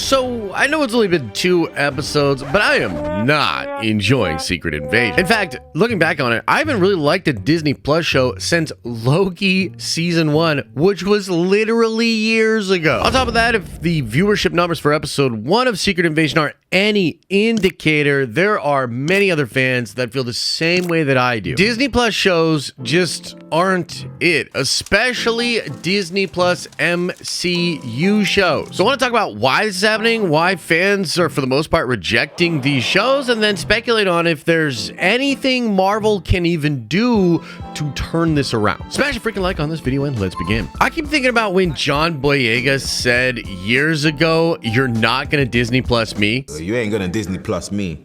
So, I know it's only been 2 episodes, but I am not enjoying Secret Invasion. In fact, looking back on it, I haven't really liked a Disney Plus show since Loki Season 1, which was literally years ago. On top of that, if the viewership numbers for episode 1 of Secret Invasion are any indicator, there are many other fans that feel the same way that I do. Disney Plus shows just aren't it, especially Disney Plus MCU shows. So I want to talk about why this is happening, why fans are for the most part rejecting these shows, and then speculate on if there's anything Marvel can even do to turn this around. Smash a freaking like on this video and let's begin. I keep thinking about when John Boyega said years ago, "You're not gonna Disney Plus me." You ain't gonna Disney Plus me.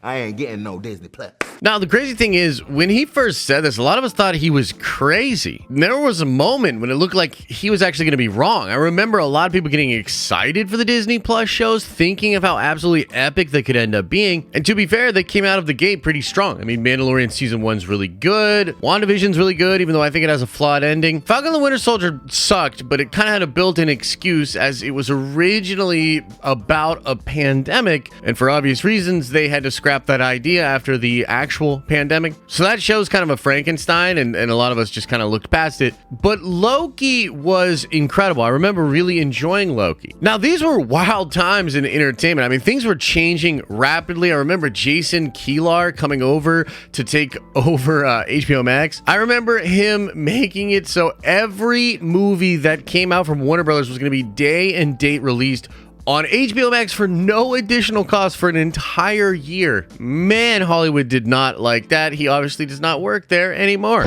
I ain't getting no Disney Plus. Now, the crazy thing is, when he first said this, a lot of us thought he was crazy. There was a moment when it looked like he was actually going to be wrong. I remember a lot of people getting excited for the Disney Plus shows, thinking of how absolutely epic they could end up being. And to be fair, they came out of the gate pretty strong. I mean, Mandalorian Season 1's really good. WandaVision's really good, even though I think it has a flawed ending. Falcon and the Winter Soldier sucked, but it kind of had a built-in excuse as it was originally about a pandemic. And for obvious reasons, they had to scrap that idea after the actual pandemic. So that show's kind of a Frankenstein, and a lot of us just kind of looked past it. But Loki was incredible. I remember really enjoying Loki. Now, these were wild times in entertainment. I mean, things were changing rapidly. I remember Jason Kilar coming over to take over HBO Max. I remember him making it so every movie that came out from Warner Brothers was going to be day and date released on HBO Max for no additional cost for an entire year. Man, Hollywood did not like that. He obviously does not work there anymore.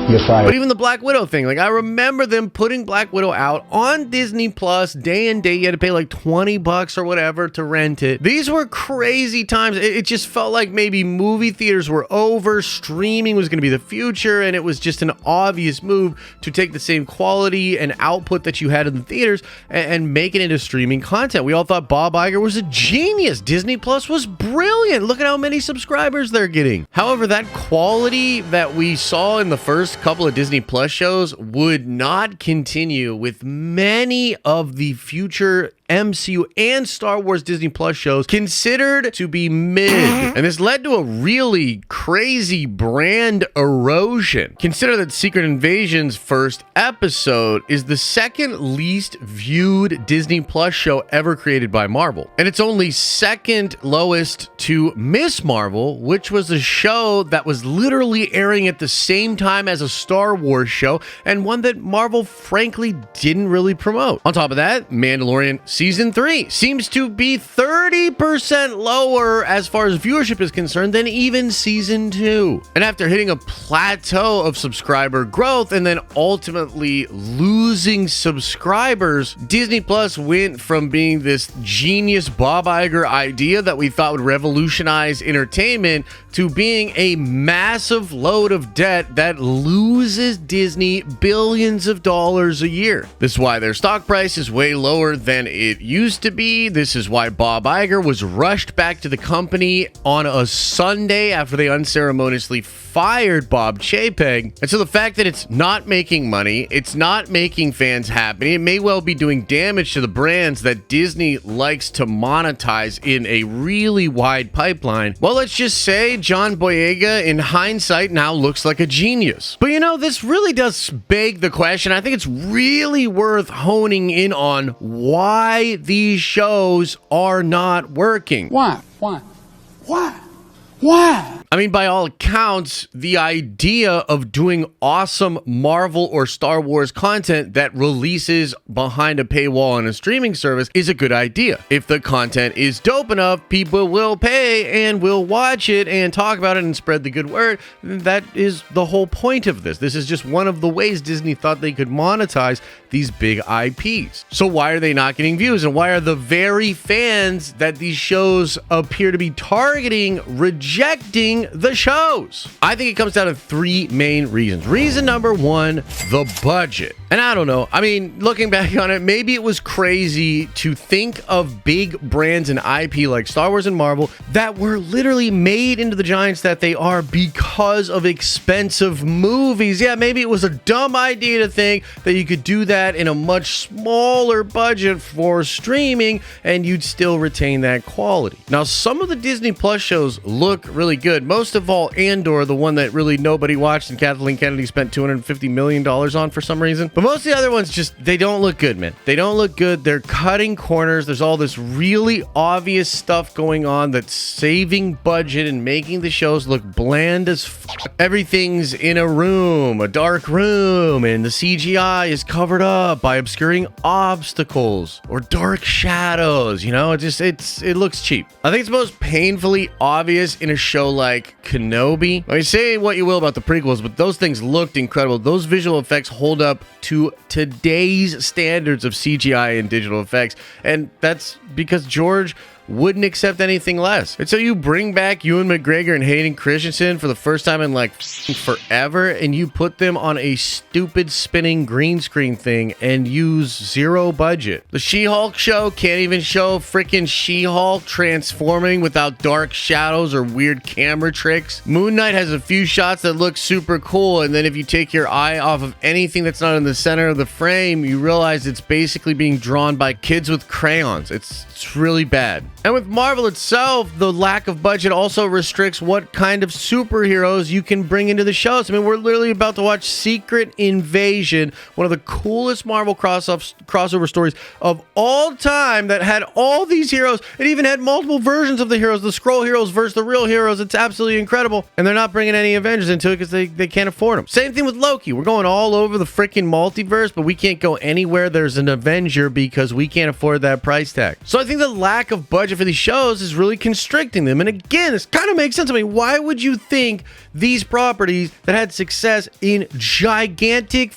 You're fired. But even the Black Widow thing, like I remember them putting Black Widow out on Disney Plus day and day. You had to pay like $20 or whatever to rent it. These were crazy times. It just felt like maybe movie theaters were over, streaming was going to be the future, and it was just an obvious move to take the same quality and output that you had in the theaters and make it into streaming content. We all thought Bob Iger was a genius. Disney Plus was brilliant. Look at how many subscribers they're getting. However, that quality that we saw in the first couple of Disney Plus shows would not continue with many of the future MCU and Star Wars Disney Plus shows considered to be mid. And this led to a really crazy brand erosion. Consider that Secret Invasion's first episode is the second least viewed Disney Plus show ever created by Marvel. And it's only second lowest to Miss Marvel, which was a show that was literally airing at the same time as a Star Wars show, and one that Marvel frankly didn't really promote. On top of that, Mandalorian Season 3 seems to be 30% lower as far as viewership is concerned than even Season 2. And after hitting a plateau of subscriber growth and then ultimately losing subscribers, Disney Plus went from being this genius Bob Iger idea that we thought would revolutionize entertainment to being a massive load of debt that loses Disney billions of dollars a year. This is why their stock price is way lower than it used to be. This is why Bob Iger was rushed back to the company on a Sunday after they unceremoniously fired Bob Chapek. And so the fact that it's not making money, it's not making fans happy, it may well be doing damage to the brands that Disney likes to monetize in a really wide pipeline. Well, let's just say John Boyega, in hindsight, now looks like a genius. But you know, this really does beg the question. I think it's really worth honing in on why these shows are not working. Why? I mean, by all accounts, the idea of doing awesome Marvel or Star Wars content that releases behind a paywall on a streaming service is a good idea. If the content is dope enough, people will pay and will watch it and talk about it and spread the good word. That is the whole point of this. This is just one of the ways Disney thought they could monetize these big IPs. So why are they not getting views? And why are the very fans that these shows appear to be targeting rejecting making the shows? I think it comes down to three main reasons. Reason number one, the budget. And I don't know. I mean, looking back on it, maybe it was crazy to think of big brands and IP like Star Wars and Marvel that were literally made into the giants that they are because of expensive movies. Yeah, maybe it was a dumb idea to think that you could do that in a much smaller budget for streaming and you'd still retain that quality. Now, some of the Disney Plus shows look really good. Most of all, Andor, the one that really nobody watched and Kathleen Kennedy spent $250 million on for some reason. But most of the other ones just, they don't look good, man. They don't look good. They're cutting corners. There's all this really obvious stuff going on that's saving budget and making the shows look bland as fuck. Everything's in a room, a dark room, and the CGI is covered up by obscuring obstacles or dark shadows. You know, it looks cheap. I think it's most painfully obvious in a show like Kenobi. I mean, say what you will about the prequels, but those things looked incredible. Those visual effects hold up to today's standards of CGI and digital effects, and that's because George wouldn't accept anything less. And so you bring back Ewan McGregor and Hayden Christensen for the first time in like forever, and you put them on a stupid spinning green screen thing and use zero budget. The She-Hulk show can't even show freaking She-Hulk transforming without dark shadows or weird camera tricks. Moon Knight has a few shots that look super cool, and then if you take your eye off of anything that's not in the center of the frame, you realize it's basically being drawn by kids with crayons. It's really bad. And with Marvel itself, the lack of budget also restricts what kind of superheroes you can bring into the shows. I mean, we're literally about to watch Secret Invasion, one of the coolest Marvel crossover stories of all time that had all these heroes. It even had multiple versions of the heroes, the Skrull heroes versus the real heroes. It's absolutely incredible. And they're not bringing any Avengers into it because they can't afford them. Same thing with Loki. We're going all over the freaking multiverse, but we can't go anywhere there's an Avenger because we can't afford that price tag. So I think the lack of budget for these shows is really constricting them. And again, this kind of makes sense. I mean, why would you think these properties that had success in gigantic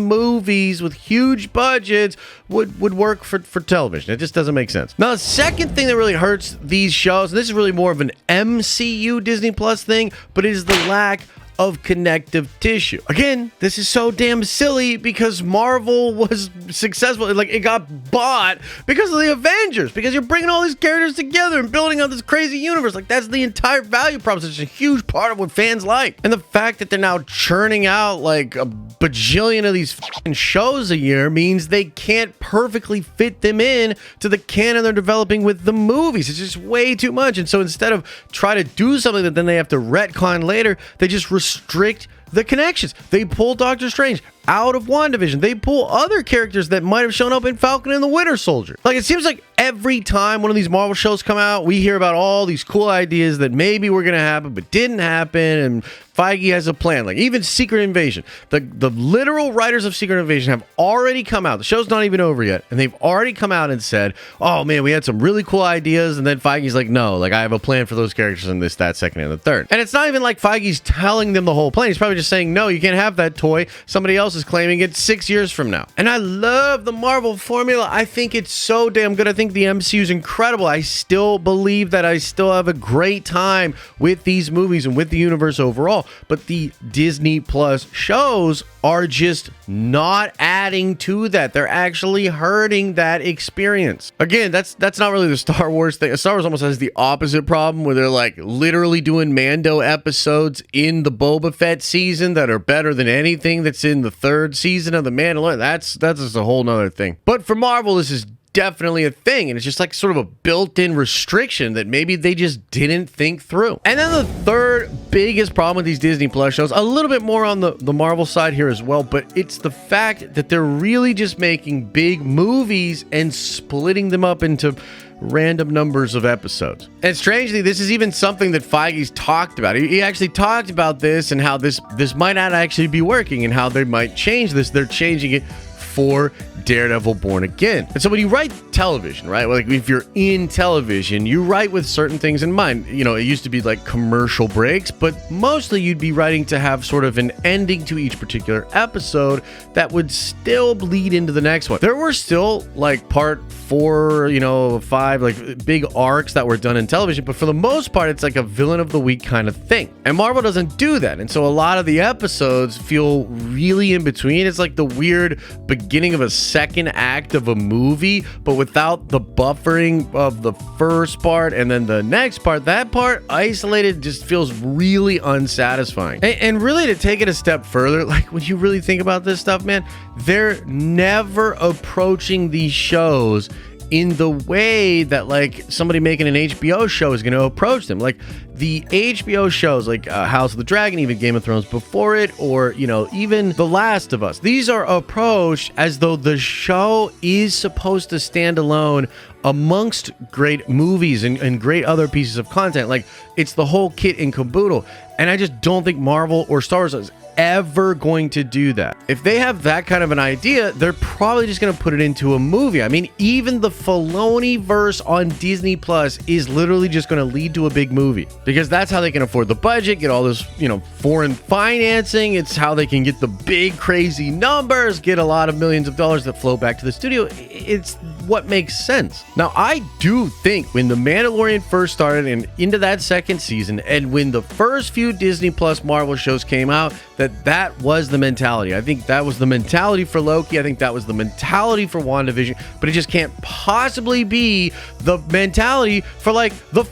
movies with huge budgets would work for television? It just doesn't make sense. Now, the second thing that really hurts these shows, and this is really more of an MCU Disney Plus thing, but it is the lack of connective tissue. Again, this is so damn silly because Marvel was successful. Like, it got bought because of the Avengers, because you're bringing all these characters together and building out this crazy universe. Like, that's the entire value proposition. It's a huge part of what fans like. And the fact that they're now churning out like a bajillion of these fucking shows a year means they can't perfectly fit them in to the canon they're developing with the movies. It's just way too much. And so instead of try to do something that then they have to retcon later, they just restrict the connections. They pull Doctor Strange out of WandaVision. They pull other characters that might have shown up in Falcon and the Winter Soldier. Like, it seems like every time one of these Marvel shows come out, we hear about all these cool ideas that maybe were going to happen but didn't happen, and Feige has a plan. Like, even Secret Invasion. The literal writers of Secret Invasion have already come out. The show's not even over yet, and they've already come out and said, oh man, we had some really cool ideas, and then Feige's like, no, like, I have a plan for those characters in this, that, second, and the third. And it's not even like Feige's telling them the whole plan. He's probably just saying, no, you can't have that toy. Somebody else is claiming it 6 years from now. And I love the Marvel formula. I think it's so damn good. I think the MCU is incredible. I still believe that I still have a great time with these movies and with the universe overall. But the Disney Plus shows are just not adding to that. They're actually hurting that experience. Again, that's not really the Star Wars thing. Star Wars almost has the opposite problem where they're like literally doing Mando episodes in the Boba Fett season that are better than anything that's in the third season of The Mandalorian. That's just a whole nother thing. But for Marvel, this is definitely a thing, and it's just like sort of a built-in restriction that maybe they just didn't think through. And then the third biggest problem with these Disney Plus shows, a little bit more on the Marvel side here as well, but it's the fact that they're really just making big movies and splitting them up into random numbers of episodes. And strangely, this is even something that Feige's talked about. He actually talked about this and how this might not actually be working and how they might change this. They're changing it for Daredevil Born Again. And so when you write television, right? Like, if you're in television, you write with certain things in mind. You know, it used to be like commercial breaks, but mostly you'd be writing to have sort of an ending to each particular episode that would still bleed into the next one. There were still like part 4, 5 like big arcs that were done in television, but for the most part it's like a villain of the week kind of thing. And Marvel doesn't do that. And so a lot of the episodes feel really in between. It's like the weird beginning of a second act of a movie, but without the buffering of the first part and then the next part. That part isolated just feels really unsatisfying. And really, to take it a step further, like when you really think about this stuff, man, they're never approaching these shows in the way that like somebody making an HBO show is going to approach them. Like the HBO shows like House of the Dragon, even Game of Thrones before it, or even The Last of Us, these are approached as though the show is supposed to stand alone amongst great movies and great other pieces of content. Like it's the whole kit and caboodle. And I just don't think Marvel or Star Wars is ever going to do that. If they have that kind of an idea, they're probably just going to put it into a movie. I mean, even the Filoni verse on Disney Plus is literally just going to lead to a big movie, because that's how they can afford the budget, get all this, foreign financing. It's how they can get the big crazy numbers, get a lot of millions of dollars that flow back to the studio. It's what makes sense. Now, I do think when The Mandalorian first started and into that second season, and when the first few Disney Plus Marvel shows came out, that was the mentality. I think that was the mentality for Loki. I think that was the mentality for WandaVision, but it just can't possibly be the mentality for like the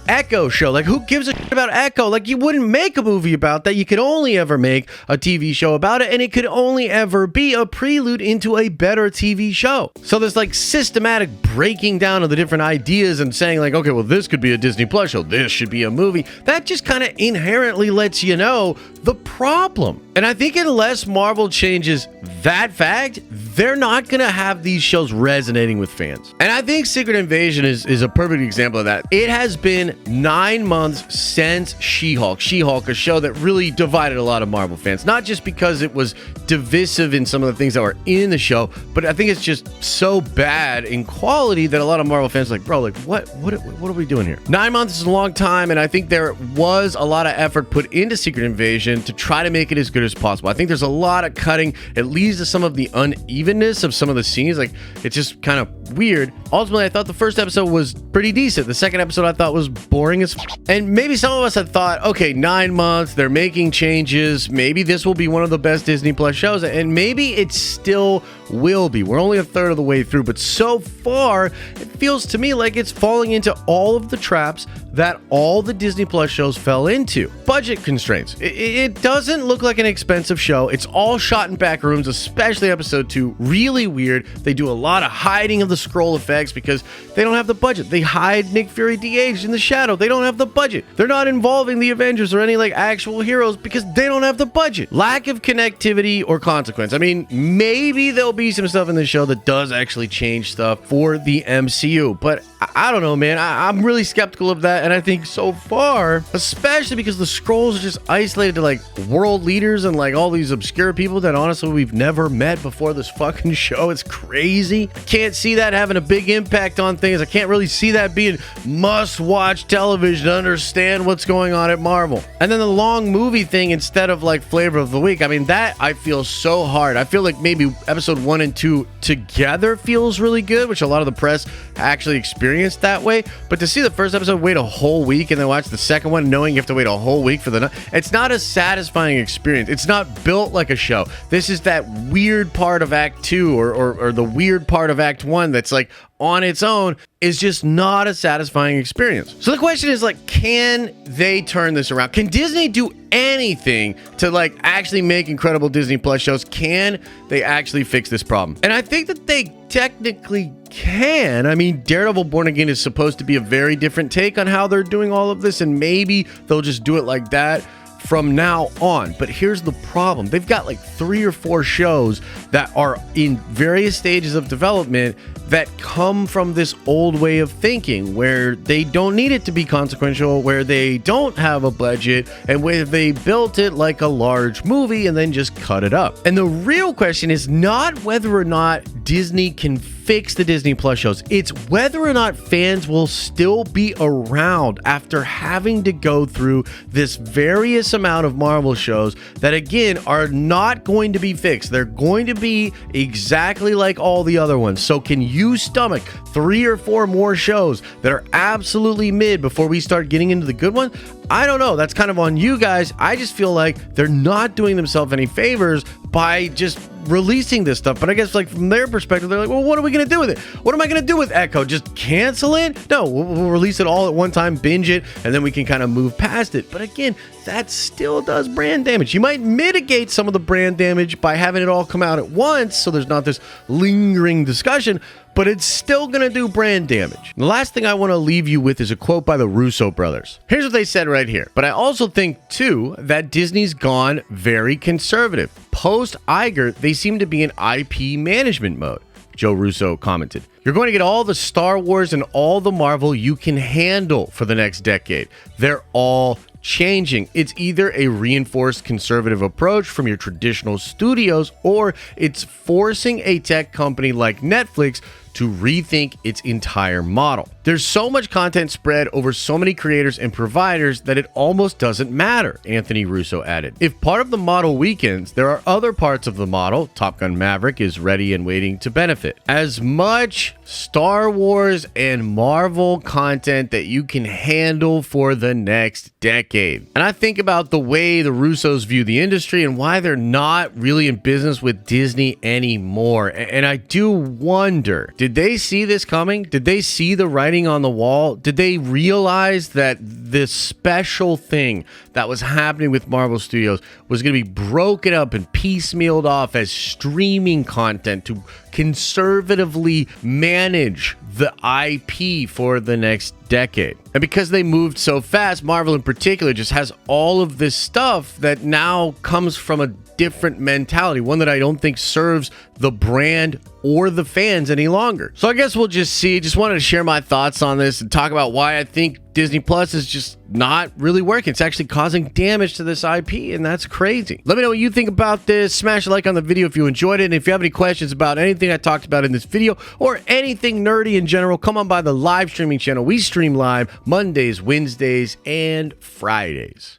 Echo show. Like, who gives a shit about Echo? Like, you wouldn't make a movie about that. You could only ever make a TV show about it, and it could only ever be a prelude into a better TV show. So there's like systematic breaking down of the different ideas and saying like, okay, well, this could be a Disney Plus show, this should be a movie. That just kind of inherently lets you know the problem. And I think unless Marvel changes that fact, they're not going to have these shows resonating with fans. And I think Secret Invasion is a perfect example of that. It has been 9 months since She-Hulk. She-Hulk, a show that really divided a lot of Marvel fans, not just because it was divisive in some of the things that were in the show, but I think it's just so bad in quality that a lot of Marvel fans are like, bro, like what are we doing here? 9 months is a long time, and I think there was a lot of effort put into Secret Invasion to try to make it as good as possible. I think there's a lot of cutting. It leads to some of the unevenness of some of the scenes. Like, it's just kind of weird. Ultimately, I thought the first episode was pretty decent. The second episode I thought was boring as and maybe some of us had thought, okay, 9 months, they're making changes, maybe this will be one of the best Disney Plus shows, and maybe it still will be. We're only a third of the way through, but so far it feels to me like it's falling into all of the traps that all the Disney Plus shows fell into. Budget constraints. It doesn't look like an expensive show. It's all shot in back rooms, especially episode 2. Really weird. They do a lot of hiding of the scroll effects because they don't have the budget. They hide Nick Fury de-aged in the shadow. They don't have the budget. They're not involving the Avengers or any like actual heroes because they don't have the budget. Lack of connectivity or consequence. I mean, maybe there'll be some stuff in the show that does actually change stuff for the MCU, but I don't know, man. I'm really skeptical of that, and I think so far, especially because the Skrulls are just isolated to like world leaders and like all these obscure people that honestly we've never met before this fucking show. It's crazy. I can't see that having a big impact on things. I can't really see that being must-watch television to understand what's going on at Marvel. And then the long movie thing instead of like flavor of the week. I mean, that I feel so hard. I feel like maybe episode 1 and 2 together feels really good, which a lot of the press actually experienced that way. But to see the first episode, wait a whole week, and then watch the second one knowing you have to wait a whole week for it's not a satisfying experience. It's not built like a show. This is that weird part of Act 2 or the weird part of Act 1 that's like on its own is just not a satisfying experience. So the question is like, can they turn this around? Can Disney do anything to like actually make incredible Disney Plus shows? Can they actually fix this problem? And I think that they technically can. I mean, Daredevil Born Again is supposed to be a very different take on how they're doing all of this, and maybe they'll just do it like that from now on. But here's the problem. They've got like 3 or 4 shows that are in various stages of development that come from this old way of thinking where they don't need it to be consequential, where they don't have a budget, and where they built it like a large movie and then just cut it up. And the real question is not whether or not Disney can fix the Disney Plus shows. It's whether or not fans will still be around after having to go through this various amount of Marvel shows that, again, are not going to be fixed. They're going to be exactly like all the other ones. So can you stomach 3 or 4 more shows that are absolutely mid before we start getting into the good ones? I don't know. That's kind of on you guys. I just feel like they're not doing themselves any favors by just releasing this stuff. But I guess, like, from their perspective, they're like, well, what are we going to do with it? What am I going to do with Echo? Just cancel it? No, we'll release it all at one time, binge it, and then we can kind of move past it. But again, that still does brand damage. You might mitigate some of the brand damage by having it all come out at once, so there's not this lingering discussion, but it's still going to do brand damage. The last thing I want to leave you with is a quote by the Russo brothers. Here's what they said right here. But I also think, too, that Disney's gone very conservative. Post Iger, they seem to be in IP management mode. Joe Russo commented, "You're going to get all the Star Wars and all the Marvel you can handle for the next decade. They're all changing. It's either a reinforced conservative approach from your traditional studios, or it's forcing a tech company like Netflix to rethink its entire model. There's so much content spread over so many creators and providers that it almost doesn't matter," Anthony Russo added. "If part of the model weakens, there are other parts of the model, Top Gun Maverick, is ready and waiting to benefit. As much Star Wars and Marvel content that you can handle for the next decade." And I think about the way the Russos view the industry and why they're not really in business with Disney anymore. And I do wonder, did they see this coming? Did they see the writing on the wall? Did they realize that this special thing that was happening with Marvel Studios was going to be broken up and piecemealed off as streaming content to conservatively manage the IP for the next decade? And because they moved so fast, Marvel in particular just has all of this stuff that now comes from a different mentality, one that I don't think serves the brand or the fans any longer. So I guess we'll just see. Just wanted to share my thoughts on this and talk about why I think Disney Plus is just not really working. It's actually causing damage to this IP, and that's crazy. Let me know what you think about this. Smash a like on the video if you enjoyed it, and if you have any questions about anything I talked about in this video or anything nerdy in general, come on by the live streaming channel. We stream live Mondays, Wednesdays, and Fridays.